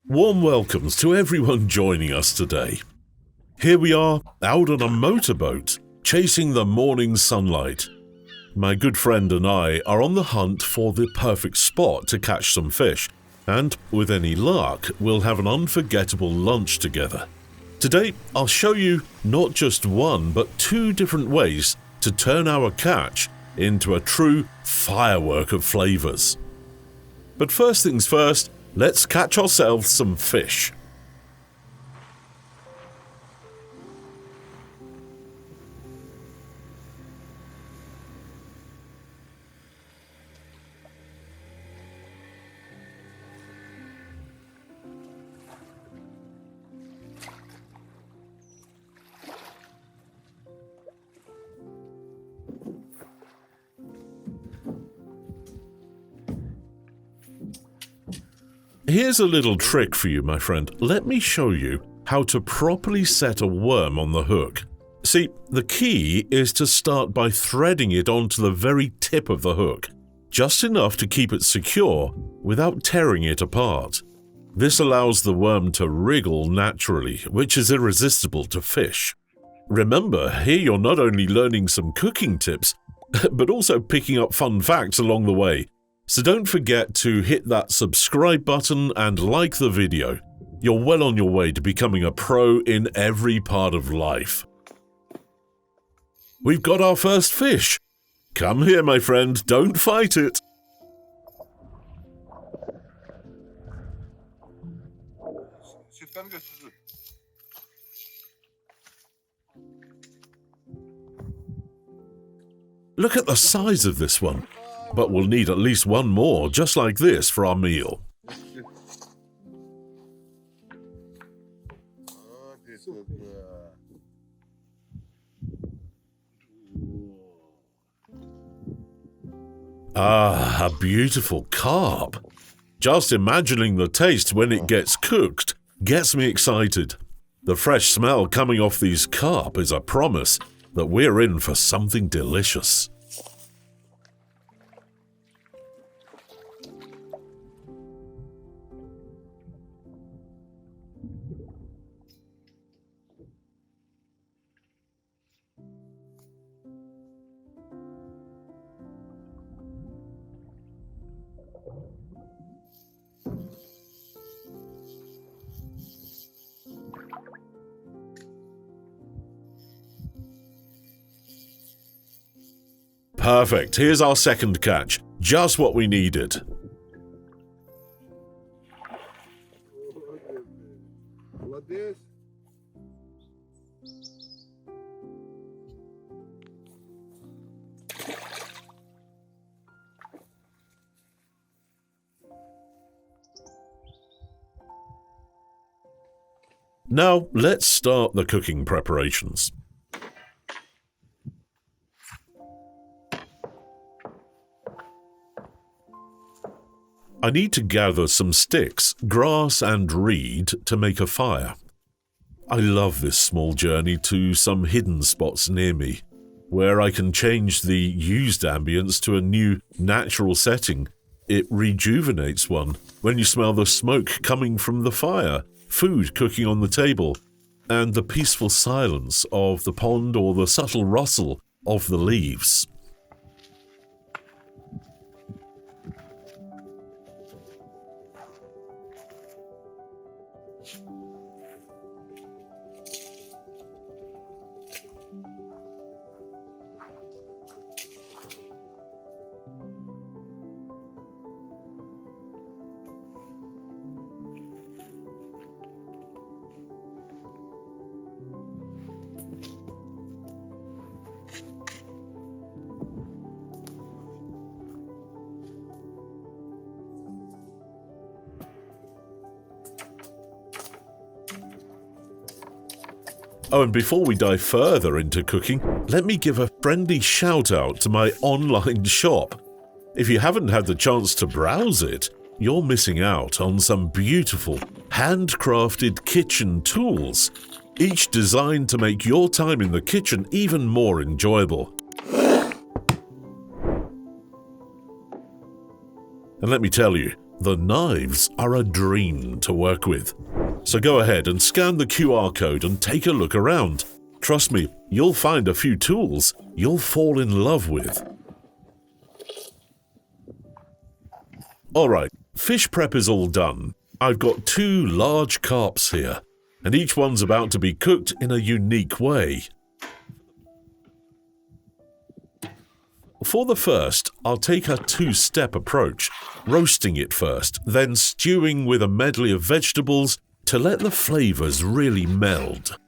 Warm welcomes to everyone joining us today. Here we are, out on a motorboat, chasing the morning sunlight. My good friend and I are on the hunt for the perfect spot to catch some fish, and with any luck, we'll have an unforgettable lunch together. Today, I'll show you not just one, but two different ways to turn our catch into a true firework of flavors. But first things first, let's catch ourselves some fish. Here's a little trick for you, my friend. Let me show you how to properly set a worm on the hook. See, the key is to start by threading it onto the very tip of the hook, just enough to keep it secure without tearing it apart. This allows the worm to wriggle naturally, which is irresistible to fish. Remember, here you're not only learning some cooking tips, but also picking up fun facts along the way. So don't forget to hit that subscribe button and like the video. You're well on your way to becoming a pro in every part of life. We've got our first fish. Come here, my friend, don't fight it. Look at the size of this one. But we'll need at least one more, just like this, for our meal. Ah, a beautiful carp. Just imagining the taste when it gets cooked gets me excited. The fresh smell coming off these carp is a promise that we're in for something delicious. Perfect. Here's our second catch. Just what we needed. Now, let's start the cooking preparations. I need to gather some sticks, grass and reed to make a fire. I love this small journey to some hidden spots near me, where I can change the used ambience to a new, natural setting. It rejuvenates one when you smell the smoke coming from the fire, food cooking on the table, and the peaceful silence of the pond or the subtle rustle of the leaves. Oh, and before we dive further into cooking, let me give a friendly shout out to my online shop. If you haven't had the chance to browse it, you're missing out on some beautiful, handcrafted kitchen tools, each designed to make your time in the kitchen even more enjoyable. And let me tell you, The knives are a dream to work with. So go ahead and scan the QR code and take a look around. Trust me, you'll find a few tools you'll fall in love with. Alright, fish prep is all done. I've got 2 large carps here, and each one's about to be cooked in a unique way. For the first, I'll take a 2-step approach, roasting it first, then stewing with a medley of vegetables to let the flavors really meld.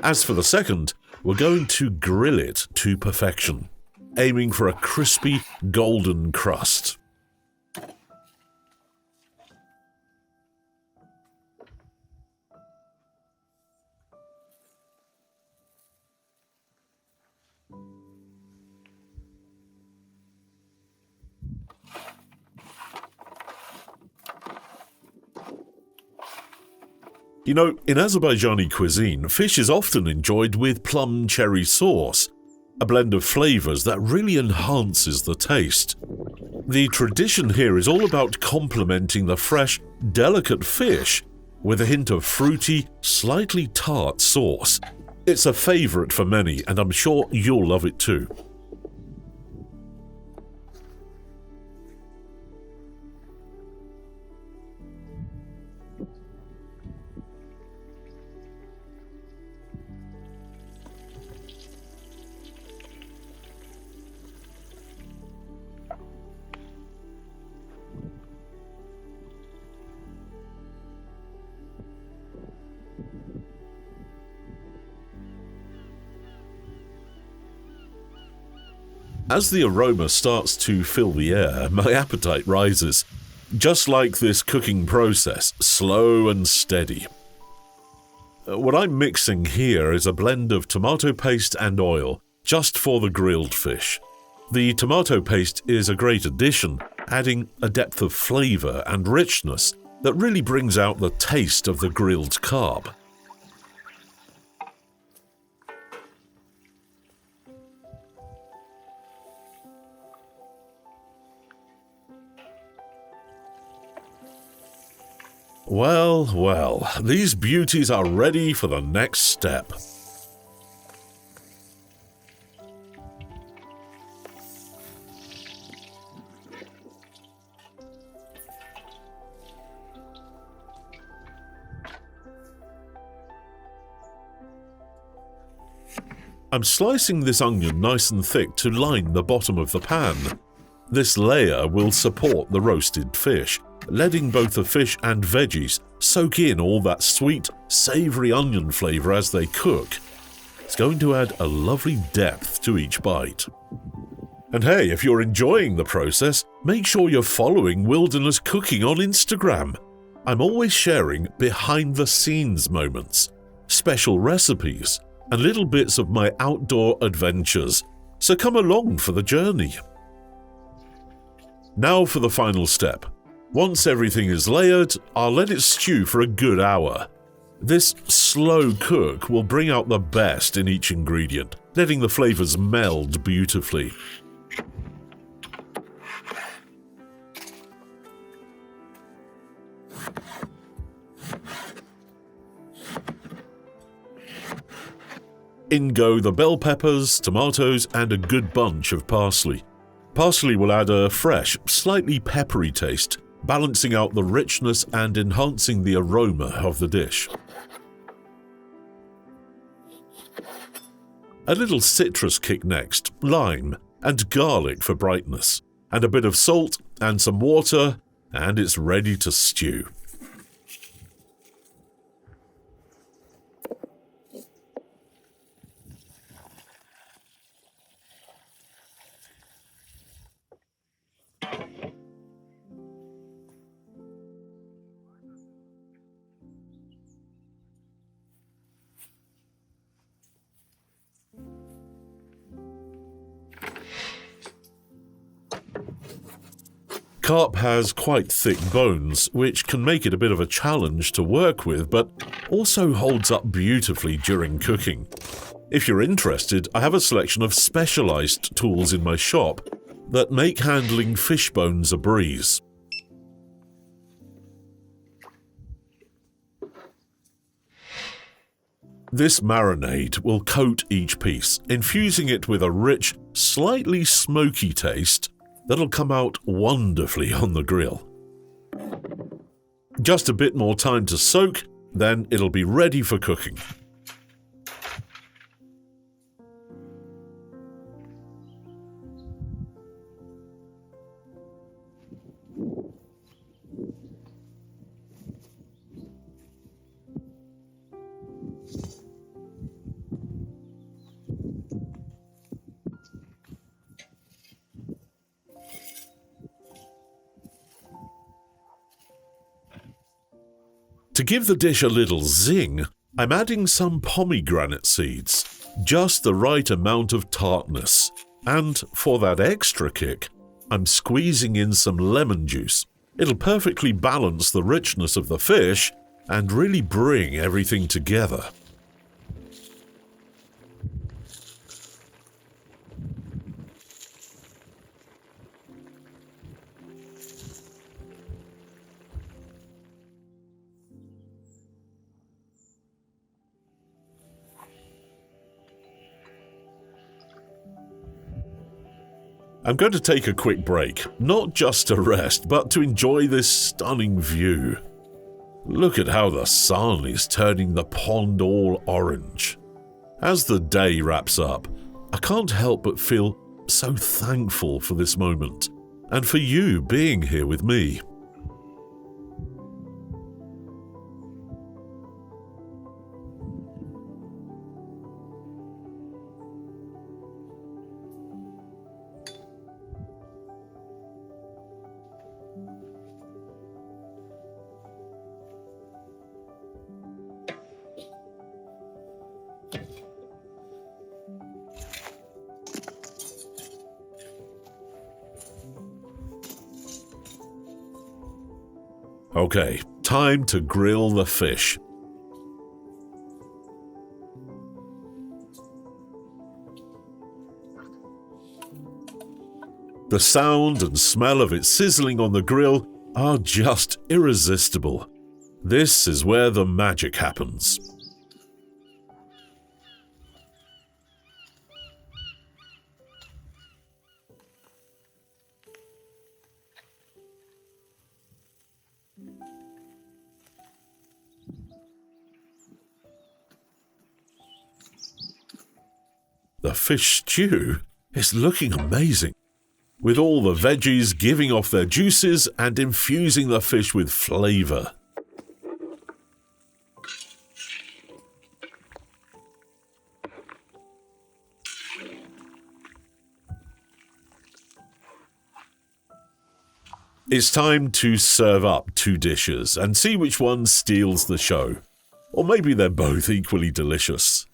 As for the second, we're going to grill it to perfection, aiming for a crispy, golden crust. You know, in Azerbaijani cuisine, fish is often enjoyed with plum cherry sauce, a blend of flavors that really enhances the taste. The tradition here is all about complementing the fresh, delicate fish with a hint of fruity, slightly tart sauce. It's a favorite for many, and I'm sure you'll love it too. As the aroma starts to fill the air, my appetite rises. Just like this cooking process, slow and steady. What I'm mixing here is a blend of tomato paste and oil, just for the grilled fish. The tomato paste is a great addition, adding a depth of flavor and richness that really brings out the taste of the grilled carp. Well, well, these beauties are ready for the next step. I'm slicing this onion nice and thick to line the bottom of the pan. This layer will support the roasted fish, letting both the fish and veggies soak in all that sweet, savory onion flavor as they cook. It's going to add a lovely depth to each bite. And hey, if you're enjoying the process, make sure you're following Wilderness Cooking on Instagram. I'm always sharing behind-the-scenes moments, special recipes, and little bits of my outdoor adventures, so come along for the journey. Now for the final step. Once everything is layered, I'll let it stew for a good hour. This slow cook will bring out the best in each ingredient, letting the flavors meld beautifully. In go the bell peppers, tomatoes, and a good bunch of parsley. Parsley will add a fresh, slightly peppery taste, balancing out the richness and enhancing the aroma of the dish. A little citrus kick next, lime and garlic for brightness, and a bit of salt and some water, and it's ready to stew. Carp has quite thick bones, which can make it a bit of a challenge to work with, but also holds up beautifully during cooking. If you're interested, I have a selection of specialized tools in my shop. that make handling fish bones a breeze. This marinade will coat each piece, infusing it with a rich, slightly smoky taste that'll come out wonderfully on the grill. Just a bit more time to soak, then it'll be ready for cooking. To give the dish a little zing, I'm adding some pomegranate seeds, just the right amount of tartness. And for that extra kick, I'm squeezing in some lemon juice. It'll perfectly balance the richness of the fish and really bring everything together. I'm going to take a quick break, not just to rest, but to enjoy this stunning view. Look at how the sun is turning the pond all orange. As the day wraps up, I can't help but feel so thankful for this moment, and for you being here with me. Okay, time to grill the fish. The sound and smell of it sizzling on the grill are just irresistible. This is where the magic happens. The fish stew is looking amazing, with all the veggies giving off their juices and infusing the fish with flavor. It's time to serve up two dishes and see which one steals the show. Or maybe they're both equally delicious.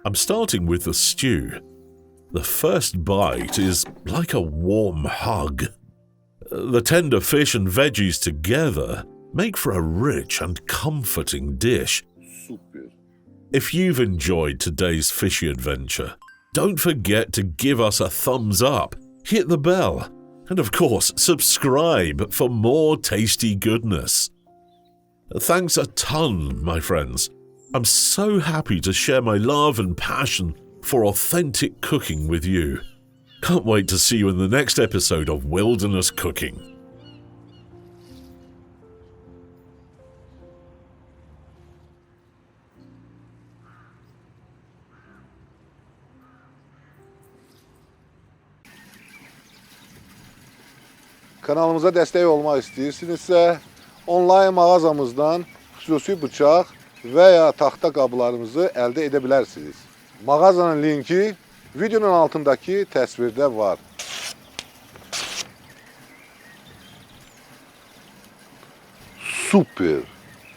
I'm starting with the stew. The first bite is like a warm hug. The tender fish and veggies together make for a rich and comforting dish. Super. If you've enjoyed today's fishy adventure, don't forget to give us a thumbs up, hit the bell, and of course subscribe for more tasty goodness. Thanks a ton, my friends. I'm so happy to share my love and passion for authentic cooking with you. Can't wait to see you in the next episode of Wilderness Cooking. Kanalımıza destek olmak istəyirsinizsə, onlayn mağazamızdan xüsusi bıçaq və ya taxta qablarımızı əldə edə bilərsiniz. Mağazanın linki videonun altındakı təsvirdə var. Super.